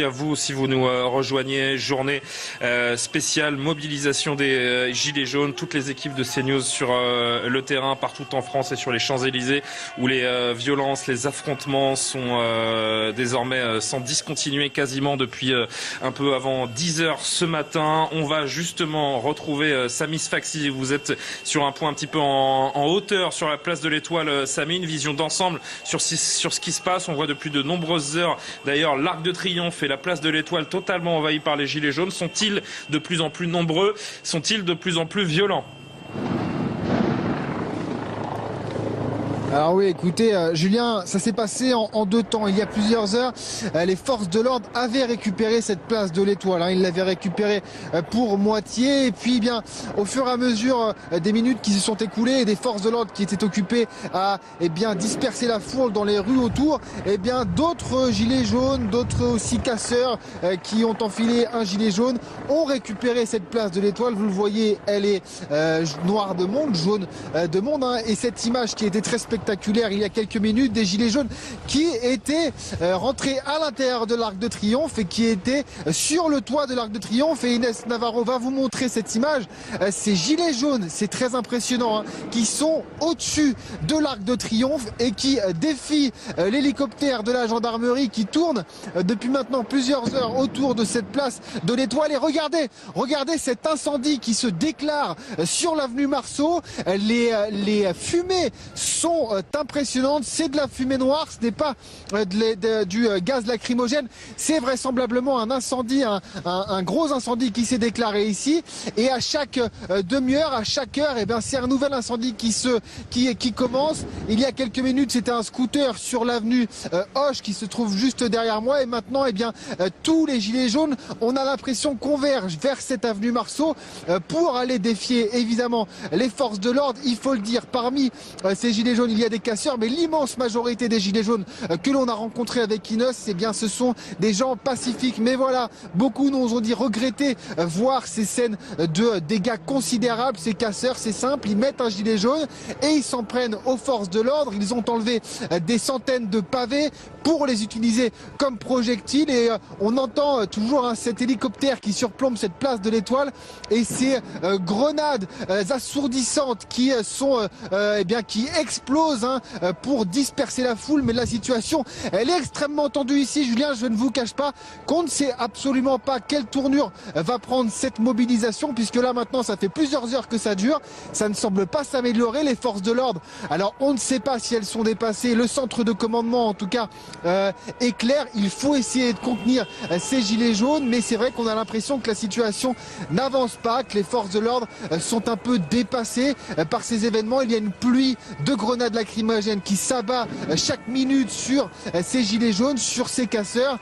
À vous, si vous nous rejoignez, journée spéciale, mobilisation des Gilets jaunes, toutes les équipes de CNews sur le terrain partout en France et sur les Champs-Élysées où les violences, les affrontements sont désormais sans discontinuer quasiment depuis un peu avant 10 heures ce matin. On va justement retrouver Samy Sfaxi. Vous êtes sur un point un petit peu en hauteur sur la place de l'Étoile. Samy, une vision d'ensemble sur ce qui se passe. On voit depuis de nombreuses heures d'ailleurs l'Arc de Triomphe et la place de l'Étoile totalement envahie par les Gilets jaunes. Sont-ils de plus en plus nombreux? Sont-ils de plus en plus violents? Alors oui, écoutez, Julien, ça s'est passé en deux temps. Il y a plusieurs heures, les forces de l'ordre avaient récupéré cette place de l'Étoile. Ils l'avaient récupérée pour moitié. Et puis, bien, au fur et à mesure des minutes qui se sont écoulées, et des forces de l'ordre qui étaient occupées à, disperser la foule dans les rues autour, d'autres gilets jaunes, d'autres aussi casseurs qui ont enfilé un gilet jaune, ont récupéré cette place de l'Étoile. Vous le voyez, elle est noire de monde, jaune de monde. Et cette image qui était très spectaculaire il y a quelques minutes, des gilets jaunes qui étaient rentrés à l'intérieur de l'Arc de Triomphe et qui étaient sur le toit de l'Arc de Triomphe. Et Inès Navarro va vous montrer cette image. Ces gilets jaunes, c'est très impressionnant, qui sont au-dessus de l'Arc de Triomphe et qui défient l'hélicoptère de la gendarmerie qui tourne depuis maintenant plusieurs heures autour de cette place de l'Étoile. Et regardez cet incendie qui se déclare sur l'avenue Marceau. Les fumées sont impressionnantes. C'est de la fumée noire, ce n'est pas du gaz lacrymogène. C'est vraisemblablement un incendie, un gros incendie qui s'est déclaré ici. Et à chaque demi-heure, à chaque heure, c'est un nouvel incendie qui commence. Il y a quelques minutes, c'était un scooter sur l'avenue Hoche qui se trouve juste derrière moi. Et maintenant, tous les gilets jaunes, on a l'impression, convergent vers cette avenue Marceau pour aller défier évidemment les forces de l'ordre. Il faut le dire, parmi ces gilets jaunes, il y a des casseurs, mais l'immense majorité des gilets jaunes que l'on a rencontrés avec Inos, ce sont des gens pacifiques. Mais voilà, beaucoup nous ont dit regretter voir ces scènes de dégâts considérables. Ces casseurs, c'est simple, ils mettent un gilet jaune et ils s'en prennent aux forces de l'ordre. Ils ont enlevé des centaines de pavés pour les utiliser comme projectiles. Et on entend toujours cet hélicoptère qui surplombe cette place de l'Étoile et ces grenades assourdissantes qui explosent pour disperser la foule. Mais la situation, elle est extrêmement tendue ici, Julien. Je ne vous cache pas qu'on ne sait absolument pas quelle tournure va prendre cette mobilisation, puisque là maintenant ça fait plusieurs heures que ça dure. Ça ne semble pas s'améliorer. Les forces de l'ordre, alors on ne sait pas si elles sont dépassées. Le centre de commandement en tout cas est clair. Il faut essayer de contenir ces gilets jaunes, mais c'est vrai qu'on a l'impression que la situation n'avance pas, que les forces de l'ordre sont un peu dépassées par ces événements. Il y a une pluie de grenades lacrymogènes qui s'abat chaque minute sur ces gilets jaunes, sur ces casseurs.